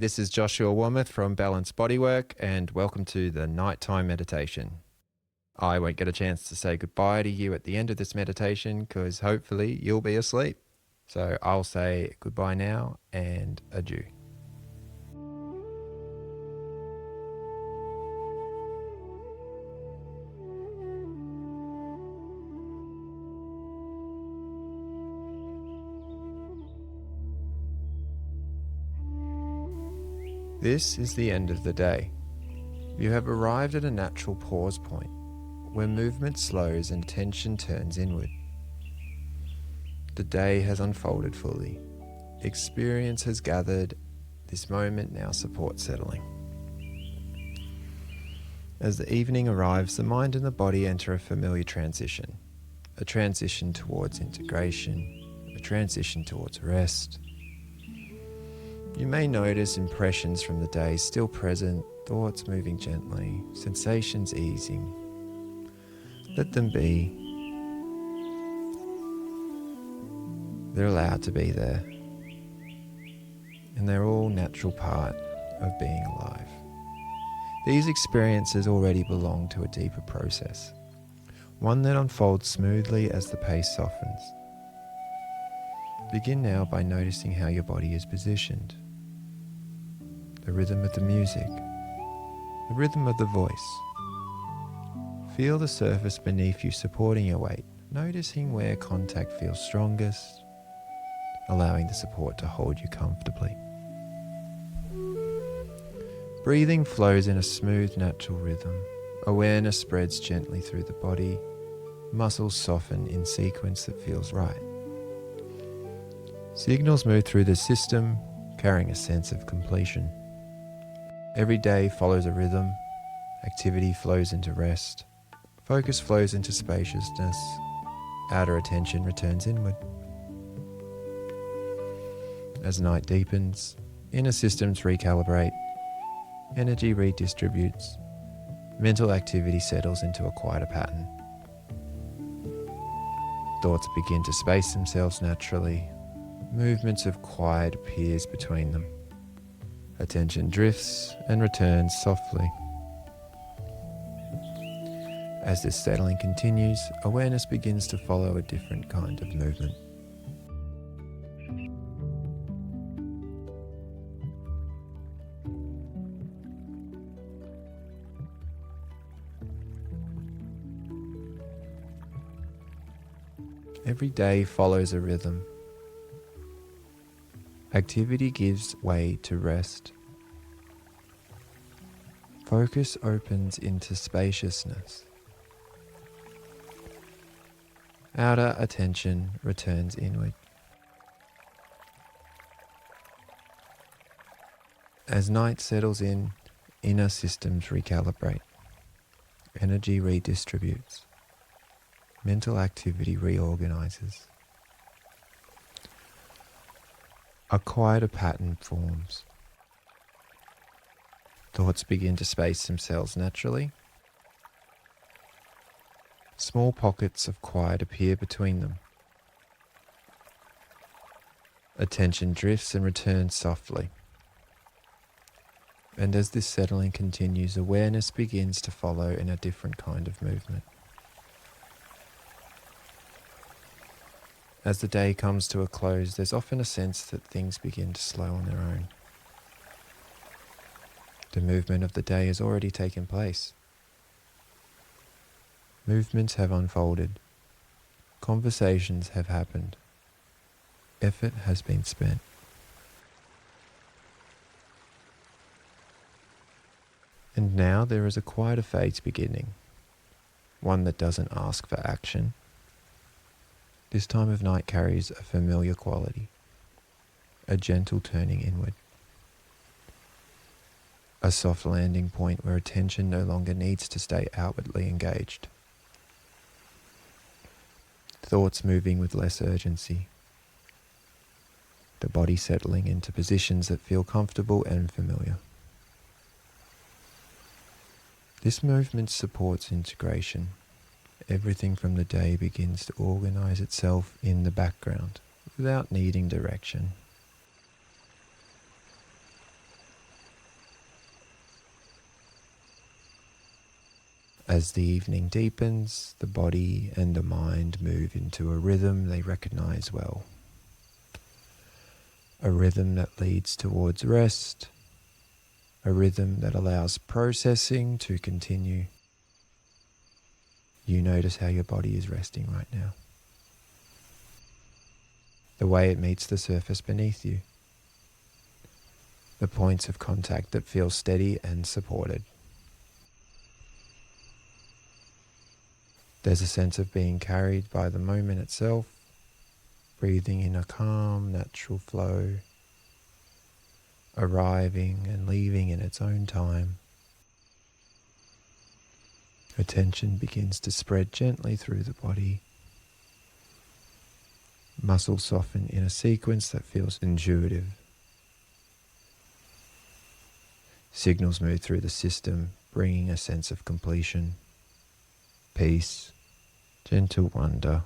This is Joshua Wormuth from Balanced Bodywork, and welcome to the Nighttime Meditation. I won't get a chance to say goodbye to you at the end of this meditation because hopefully you'll be asleep. So I'll say goodbye now and adieu. This is the end of the day. You have arrived at a natural pause point where movement slows and attention turns inward. The day has unfolded fully. Experience has gathered. This moment now supports settling. As the evening arrives, the mind and the body enter a familiar transition. A transition towards integration, a transition towards rest. You may notice impressions from the day still present, thoughts moving gently, sensations easing. Let them be. They're allowed to be there. And they're all natural part of being alive. These experiences already belong to a deeper process, one that unfolds smoothly as the pace softens. Begin now by noticing how your body is positioned, the rhythm of the music, the rhythm of the voice. Feel the surface beneath you supporting your weight, noticing where contact feels strongest, allowing the support to hold you comfortably. Breathing flows in a smooth, natural rhythm. Awareness spreads gently through the body. Muscles soften in sequence that feels right. Signals move through the system, carrying a sense of completion. Every day follows a rhythm. Activity flows into rest. Focus flows into spaciousness. Outer attention returns inward. As night deepens, inner systems recalibrate. Energy redistributes. Mental activity settles into a quieter pattern. Thoughts begin to space themselves naturally. Movements of quiet appears between them. Attention drifts and returns softly. As this settling continues, awareness begins to follow a different kind of movement. Every day follows a rhythm. Activity gives way to rest. Focus opens into spaciousness. Outer attention returns inward. As night settles in, inner systems recalibrate. Energy redistributes. Mental activity reorganizes. A quieter pattern forms. Thoughts begin to space themselves naturally. Small pockets of quiet appear between them. Attention drifts and returns softly. And as this settling continues, awareness begins to follow in a different kind of movement. As the day comes to a close, there's often a sense that things begin to slow on their own. The movement of the day has already taken place. Movements have unfolded. Conversations have happened. Effort has been spent. And now there is a quieter phase beginning, one that doesn't ask for action. This time of night carries a familiar quality, a gentle turning inward, a soft landing point where attention no longer needs to stay outwardly engaged. Thoughts moving with less urgency, the body settling into positions that feel comfortable and familiar. This movement supports integration. Everything from the day begins to organize itself in the background without needing direction. As the evening deepens, the body and the mind move into a rhythm they recognize well. A rhythm that leads towards rest, a rhythm that allows processing to continue. You notice how your body is resting right now. The way it meets the surface beneath you. The points of contact that feel steady and supported. There's a sense of being carried by the moment itself, breathing in a calm, natural flow, arriving and leaving in its own time. Attention begins to spread gently through the body. Muscles soften in a sequence that feels intuitive. Signals move through the system, bringing a sense of completion, peace, gentle wonder.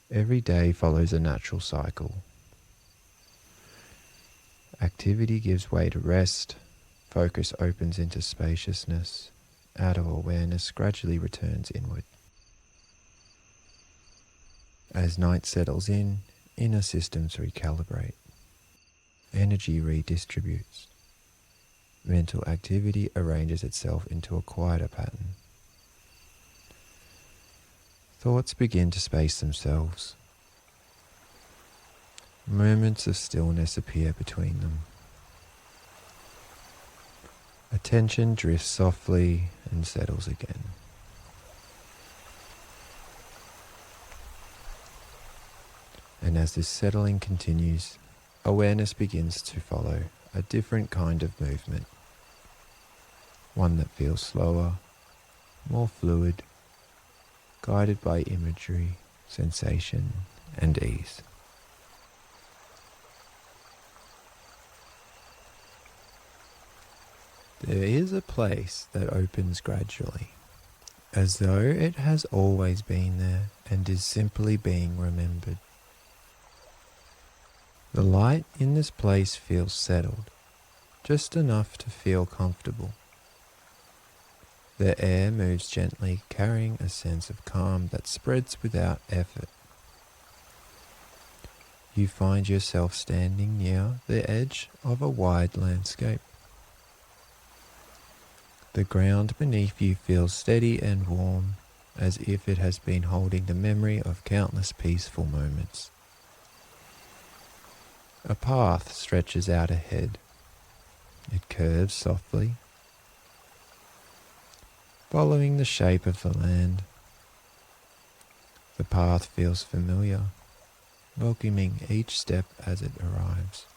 Every day follows a natural cycle. Activity gives way to rest, focus opens into spaciousness, outer awareness gradually returns inward. As night settles in, inner systems recalibrate, energy redistributes, mental activity arranges itself into a quieter pattern. Thoughts begin to space themselves. Moments of stillness appear between them. Attention drifts softly and settles again. And as this settling continues, awareness begins to follow a different kind of movement. One that feels slower, more fluid, guided by imagery, sensation, and ease. There is a place that opens gradually, as though it has always been there and is simply being remembered. The light in this place feels settled, just enough to feel comfortable. The air moves gently, carrying a sense of calm that spreads without effort. You find yourself standing near the edge of a wide landscape. The ground beneath you feels steady and warm, as if it has been holding the memory of countless peaceful moments. A path stretches out ahead. It curves softly, following the shape of the land. The path feels familiar, welcoming each step as it arrives.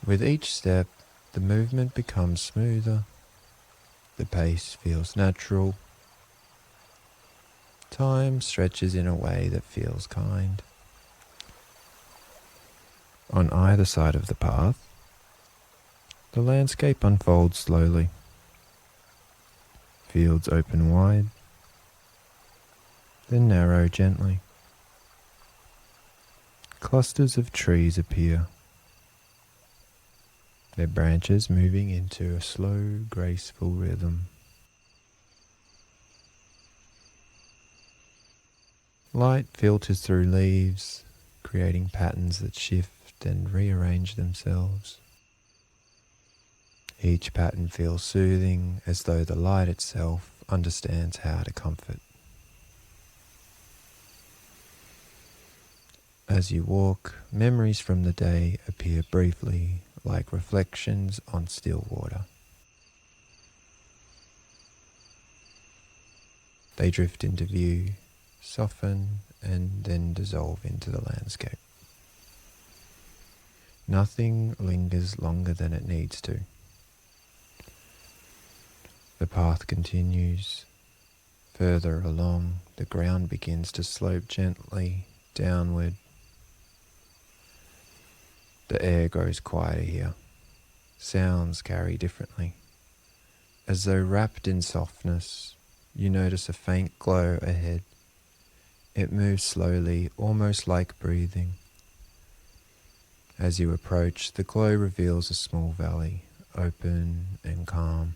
With each step, the movement becomes smoother, the pace feels natural, time stretches in a way that feels kind. On either side of the path, the landscape unfolds slowly. Fields open wide, then narrow gently. Clusters of trees appear, their branches moving into a slow, graceful rhythm. Light filters through leaves, creating patterns that shift and rearrange themselves. Each pattern feels soothing, as though the light itself understands how to comfort. As you walk, memories from the day appear briefly, like reflections on still water. They drift into view, soften, and then dissolve into the landscape. Nothing lingers longer than it needs to. The path continues. Further along, the ground begins to slope gently downward. The air grows quieter here. Sounds carry differently. As though wrapped in softness, you notice a faint glow ahead. It moves slowly, almost like breathing. As you approach, the glow reveals a small valley, open and calm.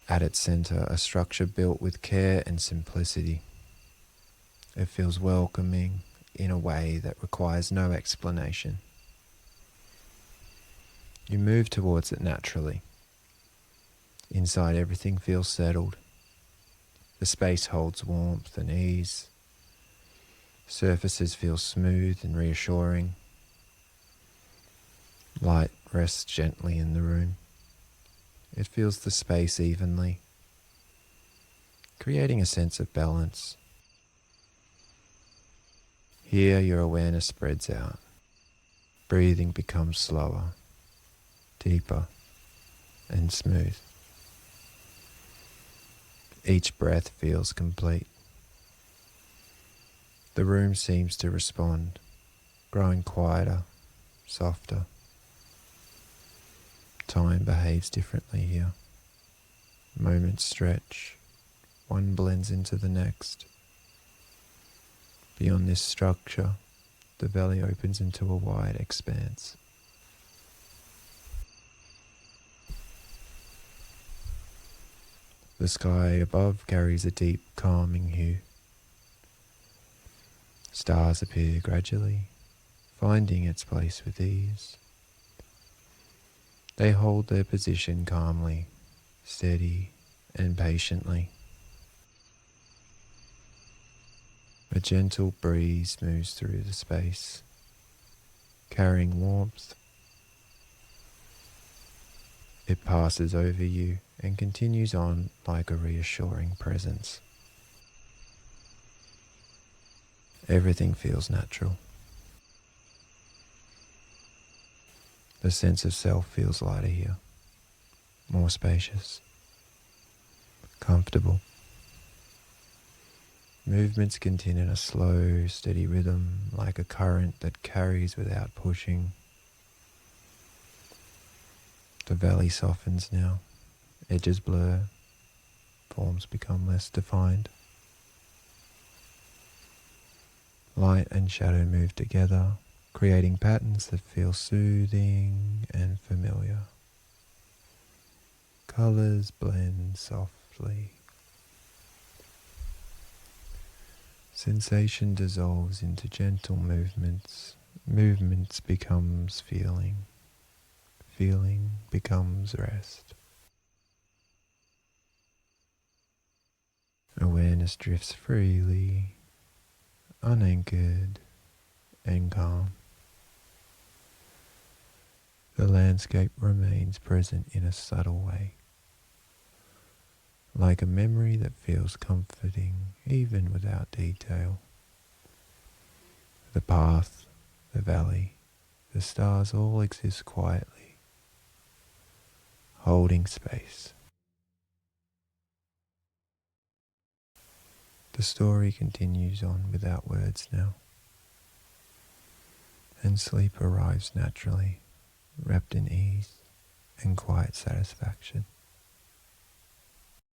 At its center, a structure built with care and simplicity. It feels welcoming in a way that requires no explanation. You move towards it naturally. Inside, everything feels settled. The space holds warmth and ease. Surfaces feel smooth and reassuring. Light rests gently in the room. It fills the space evenly, creating a sense of balance. Here, your awareness spreads out. Breathing becomes slower, deeper, and smooth. Each breath feels complete. The room seems to respond, growing quieter, softer. Time behaves differently here. Moments stretch. One blends into the next. Beyond this structure, the valley opens into a wide expanse. The sky above carries a deep, calming hue. Stars appear gradually, finding its place with ease. They hold their position calmly, steady, and patiently. A gentle breeze moves through the space, carrying warmth. It passes over you and continues on like a reassuring presence. Everything feels natural. The sense of self feels lighter here, more spacious, comfortable. Movements continue in a slow, steady rhythm, like a current that carries without pushing. The valley softens now, edges blur, forms become less defined. Light and shadow move together, creating patterns that feel soothing and familiar. Colors blend softly. Sensation dissolves into gentle movements. Movements becomes feeling. Feeling becomes rest. Awareness drifts freely, unanchored and calm. The landscape remains present in a subtle way, like a memory that feels comforting even without detail. The path, the valley, the stars all exist quietly, holding space. The story continues on without words now, and sleep arrives naturally, wrapped in ease and quiet satisfaction.